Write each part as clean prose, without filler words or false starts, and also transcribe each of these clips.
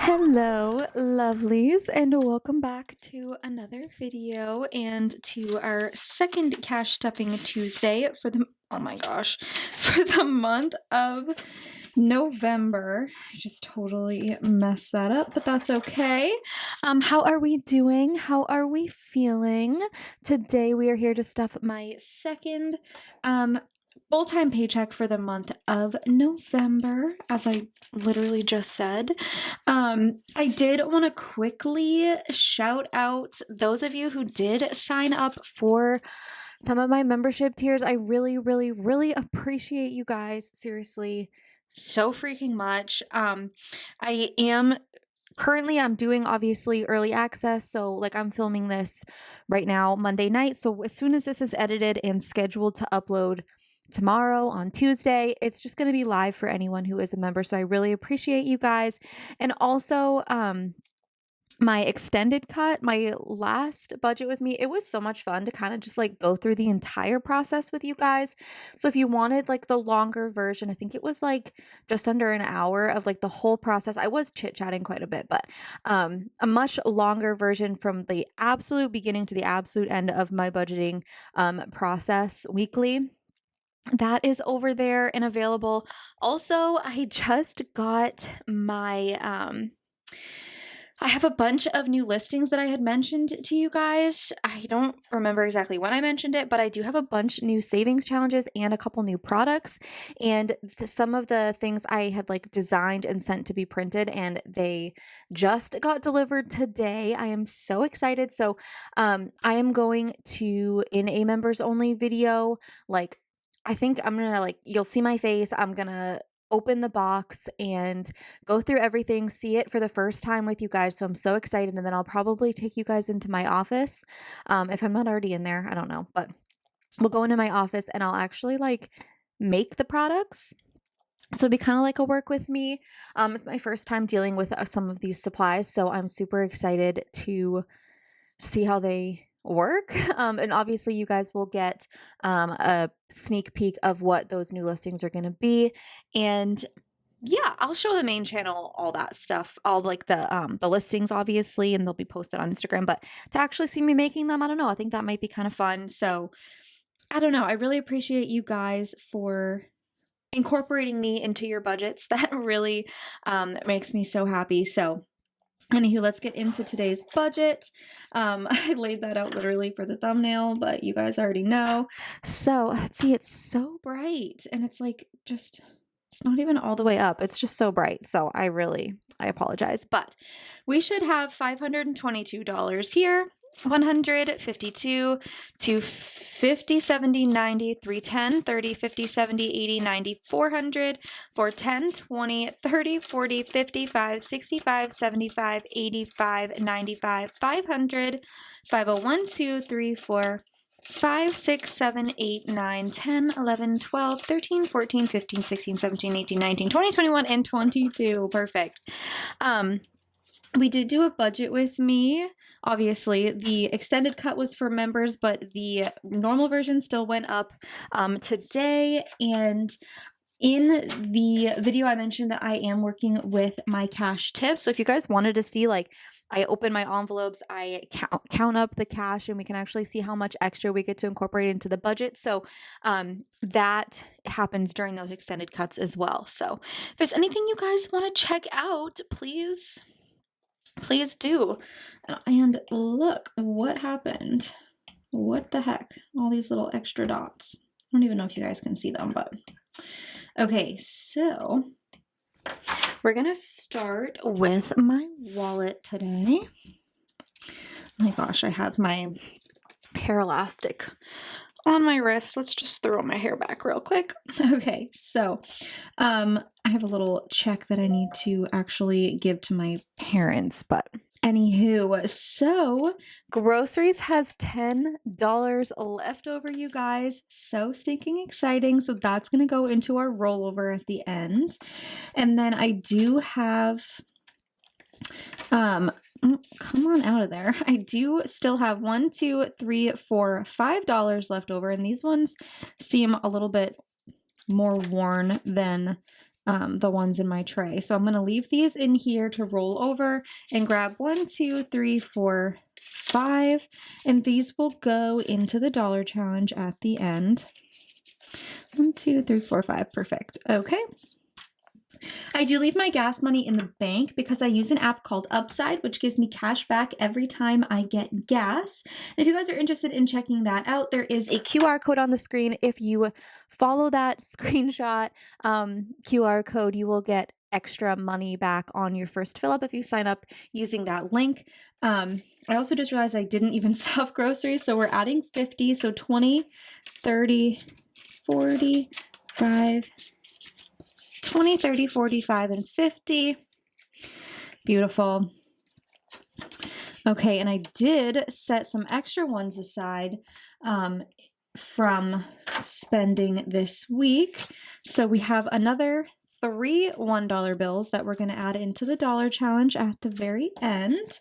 Hello, lovelies, and welcome back to another video and to our second Cash Stuffing Tuesday for the, oh my gosh, for the month of November. I just totally messed that up, but that's okay. How are we doing? How are we feeling? Today we are here to stuff my second full-time paycheck for the month of November, as I literally just said. I did want to quickly shout out those of you who did sign up for some of my membership tiers. I really, really, really appreciate you guys. Seriously, so freaking much. Currently I'm doing obviously early access, so like I'm filming this right now Monday night, so as soon as this is edited and scheduled to upload tomorrow on Tuesday, it's just going to be live for anyone who is a member. So I really appreciate you guys. And also my extended cut, my last budget with me, it was so much fun to kind of just like go through the entire process with you guys. So if you wanted like the longer version, I think it was like just under an hour of like the whole process. I was chit-chatting quite a bit, but a much longer version from the absolute beginning to the absolute end of my budgeting process weekly, that is over there and available. Also, I just got my I have a bunch of new listings that I had mentioned to you guys. I don't remember exactly when I mentioned it, but I do have a bunch new savings challenges and a couple new products. And some of the things I had like designed and sent to be printed, and they just got delivered today. I am so excited. So I am going to, in a members only video, like I think I'm gonna like, you'll see my face. I'm gonna open the box and go through everything, see it for the first time with you guys. So I'm so excited. And then I'll probably take you guys into my office. If I'm not already in there, I don't know, but we'll go into my office and I'll actually like make the products. So it'd be kind of like a work with me. It's my first time dealing with some of these supplies. So I'm super excited to see how they work. And obviously you guys will get a sneak peek of what those new listings are going to be. And yeah, I'll show the main channel all that stuff, all like the listings obviously, and they'll be posted on Instagram. But to actually see me making them, I don't know, I think that might be kind of fun. So I don't know, I really appreciate you guys for incorporating me into your budgets. That really makes me so happy. So anywho, let's get into today's budget. I laid that out literally for the thumbnail, but you guys already know. So let's see, it's so bright and it's like just, it's not even all the way up. It's just so bright. So I apologize, but we should have $522 here. 152 to 50, 70, 90, 310, 30, 50, 70, 80, 90, 400, 410, 20, 30, 40, 55, 65, 75, 85, 95, 500, 501, 2, 3, 4, 5, 6, 7, 8, 9, 10, 11, 12, 13, 14, 15, 16, 17, 18, 19, 20, 21, and 22. Perfect. We did do a budget with me. Obviously, the extended cut was for members, but the normal version still went up today. And in the video, I mentioned that I am working with my cash tips. So if you guys wanted to see, like, I open my envelopes, I count up the cash, and we can actually see how much extra we get to incorporate into the budget. So that happens during those extended cuts as well. So if there's anything you guys want to check out, please do. And look what happened. What the heck? All these little extra dots. I don't even know if you guys can see them, but okay, so we're gonna start with my wallet today. My gosh, I have my hair elastic on my wrist. Let's just throw my hair back real quick. Okay, so I have a little check that I need to actually give to my parents, but anywho, so groceries has $10 left over, you guys. So stinking exciting. So that's going to go into our rollover at the end. And then I do have come on out of there. I do still have $1, $2, $3, $4, $5 left over, and these ones seem a little bit more worn than the ones in my tray. So I'm going to leave these in here to roll over and grab 1, 2, 3, 4, 5, and these will go into the dollar challenge at the end. 1, 2, 3, 4, 5. Perfect. Okay. I do leave my gas money in the bank because I use an app called Upside, which gives me cash back every time I get gas. And if you guys are interested in checking that out, there is a QR code on the screen. If you follow that screenshot QR code, you will get extra money back on your first fill up if you sign up using that link. I also just realized I didn't even stuff groceries, so we're adding 50, so 20, 30, 40, 5, 20, 30, 45, and 50. Beautiful. Okay, and I did set some extra ones aside from spending this week. So we have another 3 $1 bills that we're going to add into the dollar challenge at the very end.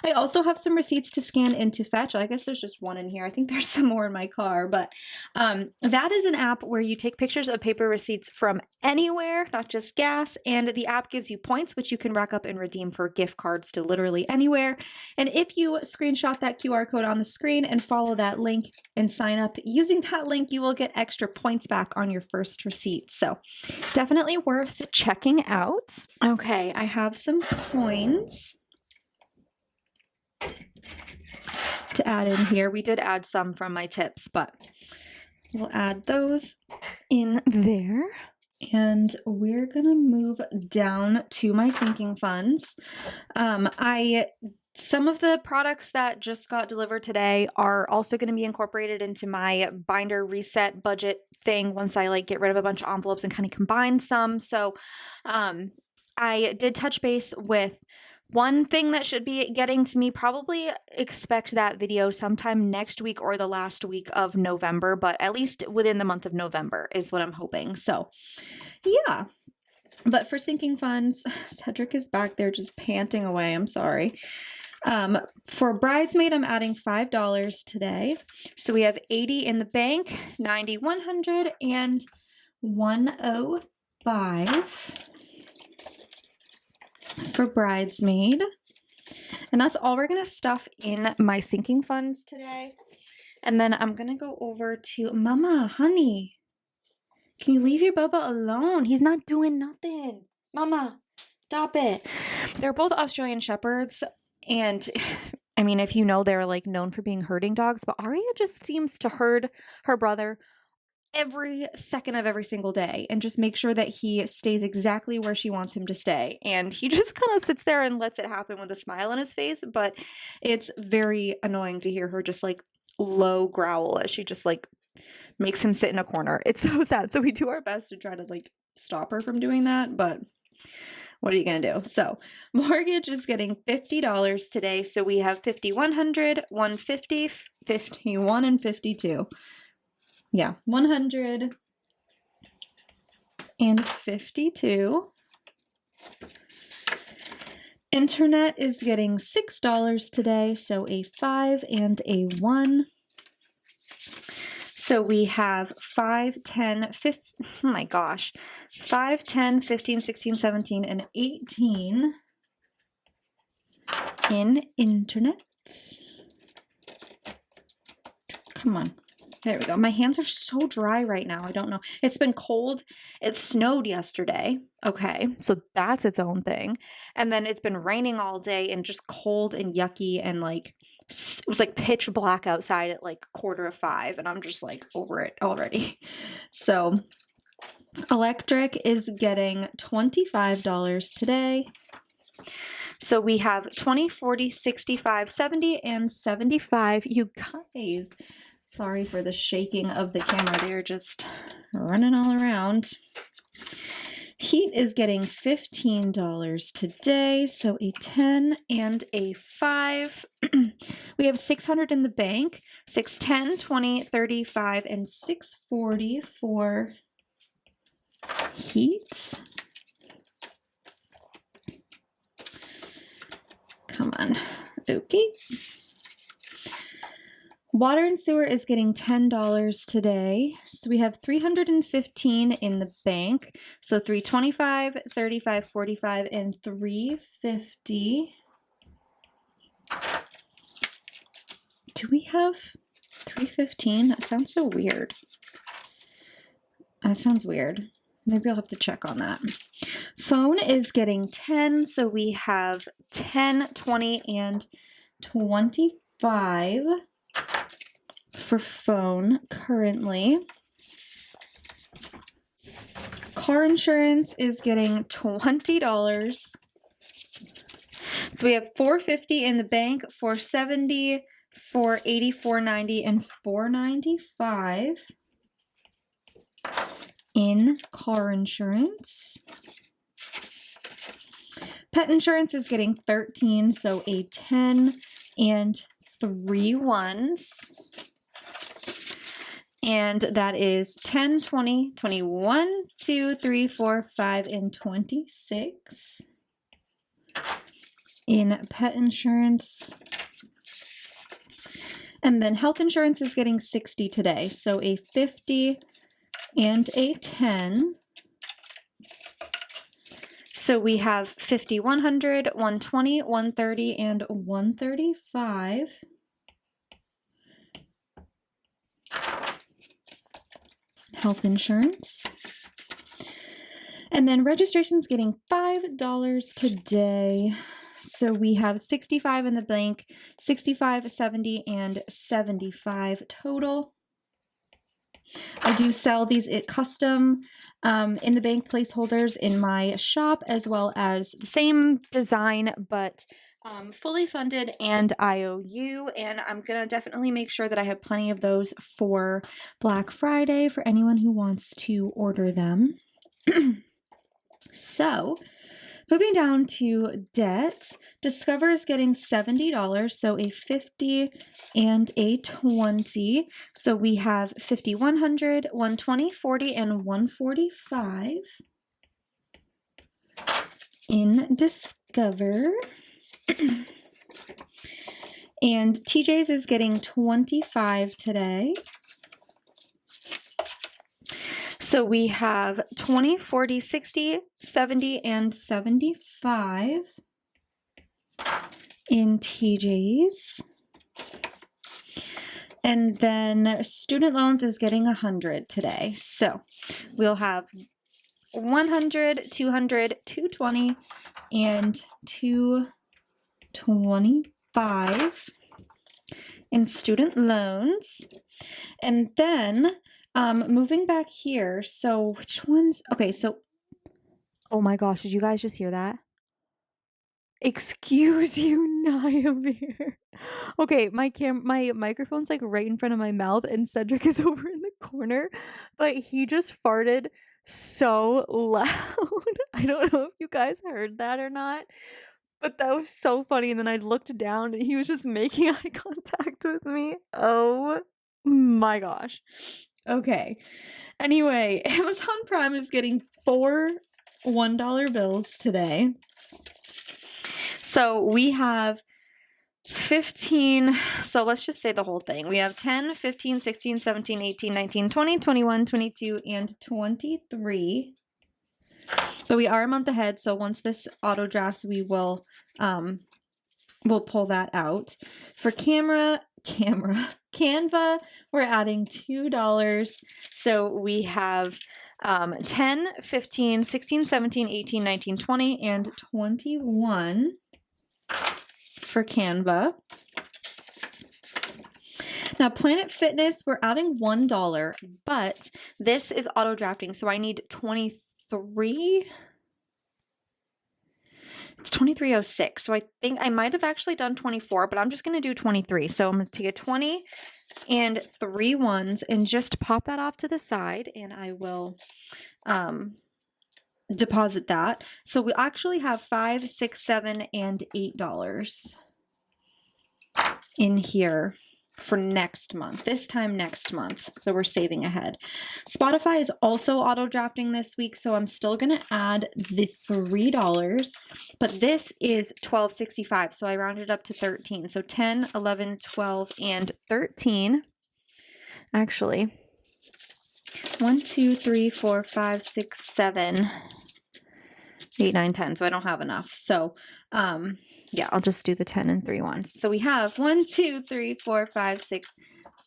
I also have some receipts to scan into Fetch. I guess there's just one in here. I think there's some more in my car, but that is an app where you take pictures of paper receipts from anywhere, not just gas, and the app gives you points, which you can rack up and redeem for gift cards to literally anywhere. And if you screenshot that QR code on the screen and follow that link and sign up using that link, you will get extra points back on your first receipt. So definitely worth checking out. Okay, I have some coins to add in here. We did add some from my tips, but we'll add those in there. And we're gonna move down to my sinking funds. Some of the products that just got delivered today are also going to be incorporated into my binder reset budget thing once I like get rid of a bunch of envelopes and kind of combine some. So I did touch base with one thing that should be getting to me. Probably expect that video sometime next week or the last week of November, but at least within the month of November is what I'm hoping. So yeah. But for sinking funds, Cedric is back there just panting away. I'm sorry. For bridesmaid, I'm adding $5 today. So we have 80 in the bank, 90, 100, and 105 for bridesmaid. And that's all we're going to stuff in my sinking funds today. And then I'm going to go over to Mama, honey. Can you leave your Bubba alone? He's not doing nothing. Mama, stop it. They're both Australian Shepherds. And I mean, if you know, they're like known for being herding dogs, but Aria just seems to herd her brother every second of every single day and just make sure that he stays exactly where she wants him to stay. And he just kind of sits there and lets it happen with a smile on his face. But it's very annoying to hear her just like low growl as she just like makes him sit in a corner. It's so sad. So we do our best to try to like stop her from doing that, but what are you going to do? So mortgage is getting $50 today. So we have 50, 100, 150, 51, and 52. Yeah, 100 and 52. Internet is getting $6 today. So a 5 and a 1. So we have 5, 10, 15, oh my gosh, 5, 10, 15, 16, 17, and 18 in internet. Come on. There we go. My hands are so dry right now. I don't know. It's been cold. It snowed yesterday. Okay. So that's its own thing. And then it's been raining all day and just cold and yucky and like it was like pitch black outside at like 4:45 and I'm just like over it already. So electric is getting $25 today. So we have 20, 40, 65, 70, and 75. You guys, sorry for the shaking of the camera. They're just running all around. Heat is getting $15 today, so a 10 and a 5. We have 600 in the bank, 610, 20, 35, and 640 for heat. Come on. Okay. Water and sewer is getting $10 today. So we have 315 in the bank. So 325, 35, 45, and 350. Do we have 315? That sounds so weird. That sounds weird. Maybe I'll have to check on that. Phone is getting 10. So we have 10, 20, and 25 for phone currently. Car insurance is getting $20. So we have $450 in the bank, $470, $480, $490, and $495 in car insurance. Pet insurance is getting 13, so a 10 and 3 ones. And that is 10, 20, 21, 2, 3, 4, 5, and 26 in pet insurance. And then health insurance is getting 60 today. So a 50 and a 10. So we have 50, 100, 120, 130, and 135. Health insurance. And then registration is getting $5 today. So we have 65 in the bank, 65, 70, and 75 total. I do sell these at custom in the bank placeholders in my shop, as well as the same design, but fully funded and IOU. And I'm going to definitely make sure that I have plenty of those for Black Friday for anyone who wants to order them. So moving down to debt, Discover is getting $70, so a 50 and a 20. So we have 50, 100, 120, 40, and 145 in Discover. And TJ's is getting 25 today. So we have 20, 40, 60, 70, and 75 in TJ's. And then student loans is getting 100 today. So we'll have 100, 200, 220, and 225 in student loans. And then moving back here, so which ones? Okay, so oh my gosh, did you guys just hear that? Excuse you, Nayavir. Okay, my microphone's like right in front of my mouth, and Cedric is over in the corner, but he just farted so loud. I don't know if you guys heard that or not, but that was so funny. And then I looked down and he was just making eye contact with me. Oh my gosh. Okay. Anyway, Amazon Prime is getting 4 $1 bills today. So we have 15, so let's just say the whole thing. We have 10, 15, 16, 17, 18, 19, 20, 21, 22, and 23. But we are a month ahead, so once this auto drafts, we will we'll pull that out. For Canva, we're adding $2. So we have 10, 15, 16, 17, 18, 19, 20, and 21 for Canva. Now, Planet Fitness, we're adding $1, but this is auto drafting, so I need 23. It's 2306. So I think I might have actually done 24, but I'm just going to do 23. So I'm going to take a 20 and 3 ones and just pop that off to the side, and I will deposit that. So we actually have $5, $6, $7, and $8 in here. for next month, this time next month. So we're saving ahead. Spotify is also auto drafting this week, so I'm still going to add the $3, but this is $12.65. So I rounded up to 13. So 10, 11, 12, and 13. Actually, 1, 2, 3, 4, 5, 6, 7, 8, 9, 10. So I don't have enough. So, yeah, I'll just do the 10 and 3 ones. So we have $1, 2, 3, 4, 5, 6,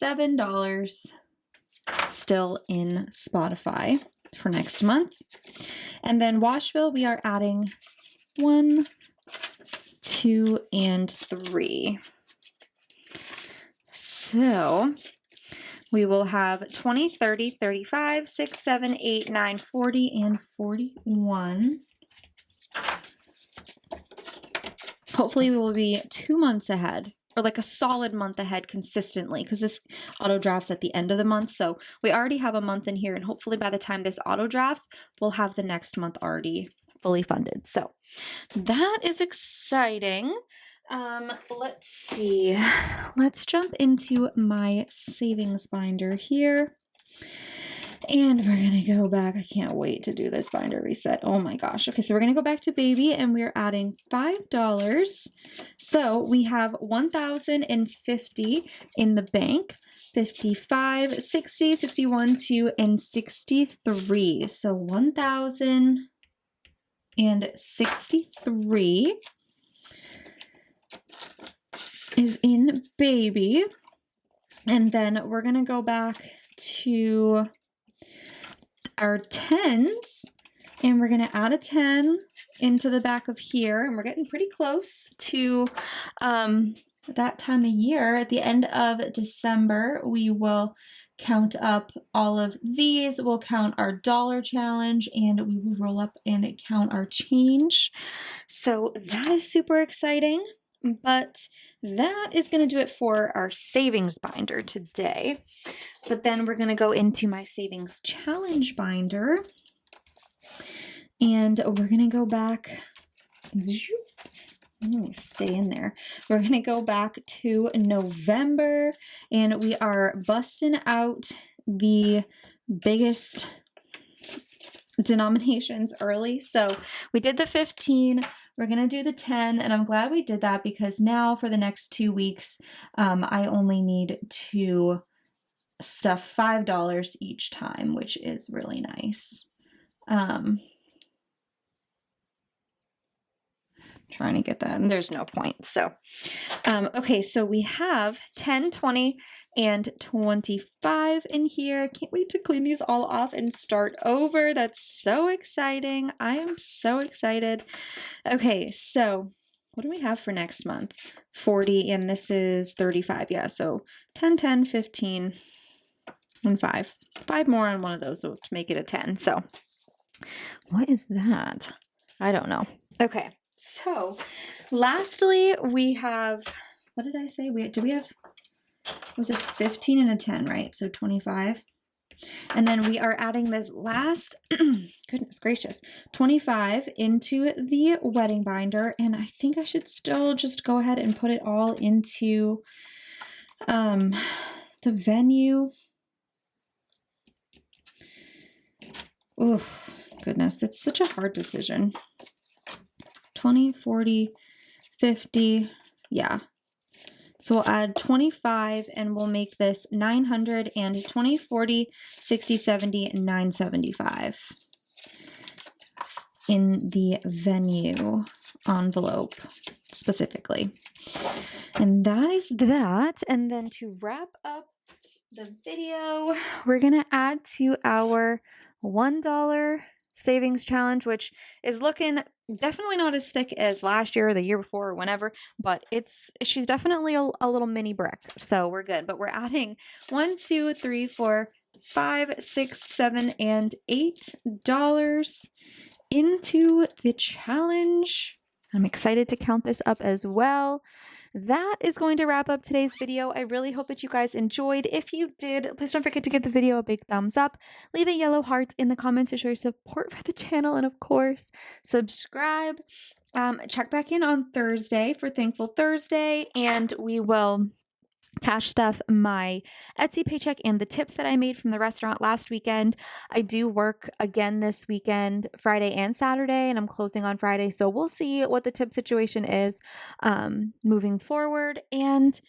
$7 still in Spotify for next month. And then Washville, we are adding 1, 2, and 3. So we will have 20, 30, 35, 6, 7, 8, 9, 40, and 41. Hopefully we will be 2 months ahead, or like a solid month ahead consistently, because this auto drafts at the end of the month. So we already have a month in here, and hopefully by the time this auto drafts, we'll have the next month already fully funded. So that is exciting. Let's see. Let's jump into my savings binder here. And we're going to go back. I can't wait to do this binder reset. Oh my gosh. Okay, so we're going to go back to baby, and we're adding $5. So we have $1,050 in the bank, 55, 60, 61, 2, and 63. So 1,063 is in baby. And then we're going to go back to our 10s, and we're going to add a 10 into the back of here, and we're getting pretty close to that time of year. At the end of December, we will count up all of these. We'll count our dollar challenge, and we will roll up and count our change. So that is super exciting. But that is going to do it for our savings binder today. But then we're going to go into my savings challenge binder. And we're going to go back. Let me stay in there. We're going to go back to November. And we are busting out the biggest denominations early. So we did the 15. We're going to do the 10, and I'm glad we did that, because now for the next 2 weeks, I only need to stuff $5 each time, which is really nice. Trying to get that, and there's no point. So, okay, so we have 10, 20, and 25 in here. Can't wait to clean these all off and start over. That's so exciting. I am so excited. Okay, so what do we have for next month? 40, and this is 35. Yeah, so 10, 10, 15, and 5. 5 more on one of those to make it a 10. So what is that? I don't know. Okay. So lastly, we have, what did I say? Was it 15 and a 10, right? So 25. And then we are adding this last, goodness gracious, 25 into the wedding binder. And I think I should still just go ahead and put it all into the venue. Oh, goodness. It's such a hard decision. 20, 40, 50, yeah. So we'll add 25, and we'll make this 900 and 20, 40, 60, 70, and 975 in the venue envelope specifically. And that is that. And then to wrap up the video, we're going to add to our $1 savings challenge, which is looking definitely not as thick as last year or the year before or whenever, but she's definitely a little mini brick, so we're good. But we're adding 1, 2, 3, 4, 5, 6, 7, and $8 into the challenge. I'm excited to count this up as well. That is going to wrap up today's video. I really hope that you guys enjoyed. If you did, please don't forget to give the video a big thumbs up. Leave a yellow heart in the comments to show your support for the channel. And of course, subscribe. Check back in on Thursday for Thankful Thursday. And we will cash stuff my Etsy paycheck and the tips that I made from the restaurant last weekend. I do work again this weekend, Friday and Saturday, and I'm closing on Friday. So we'll see what the tip situation is moving forward. And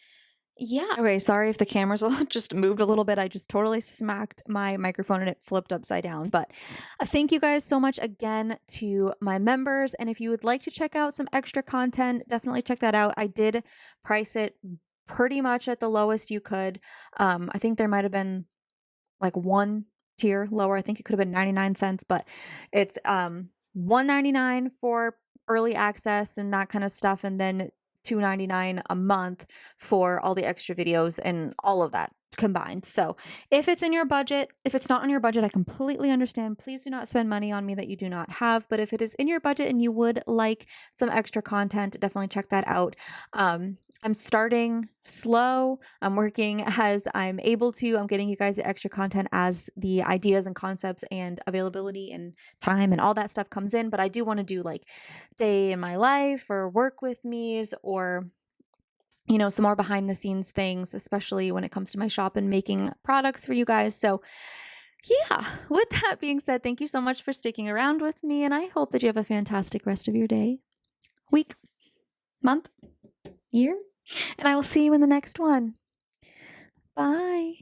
yeah. Okay, sorry if the camera's just moved a little bit. I just totally smacked my microphone and it flipped upside down. But thank you guys so much again to my members. And if you would like to check out some extra content, definitely check that out. I did price it pretty much at the lowest you could. I think there might have been like one tier lower. I think it could have been 99 cents, but it's 199 for early access and that kind of stuff, and then 299 a month for all the extra videos and all of that combined. So if it's in your budget, if it's not on your budget, I completely understand. Please do not spend money on me that you do not have. But if it is in your budget and you would like some extra content, definitely check that out. I'm starting slow. I'm working as I'm able to. I'm getting you guys the extra content as the ideas and concepts and availability and time and all that stuff comes in. But I do want to do like day in my life or work with me's or some more behind the scenes things, especially when it comes to my shop and making products for you guys. So yeah, with that being said, thank you so much for sticking around with me. And I hope that you have a fantastic rest of your day, week, month, year. And I will see you in the next one. Bye.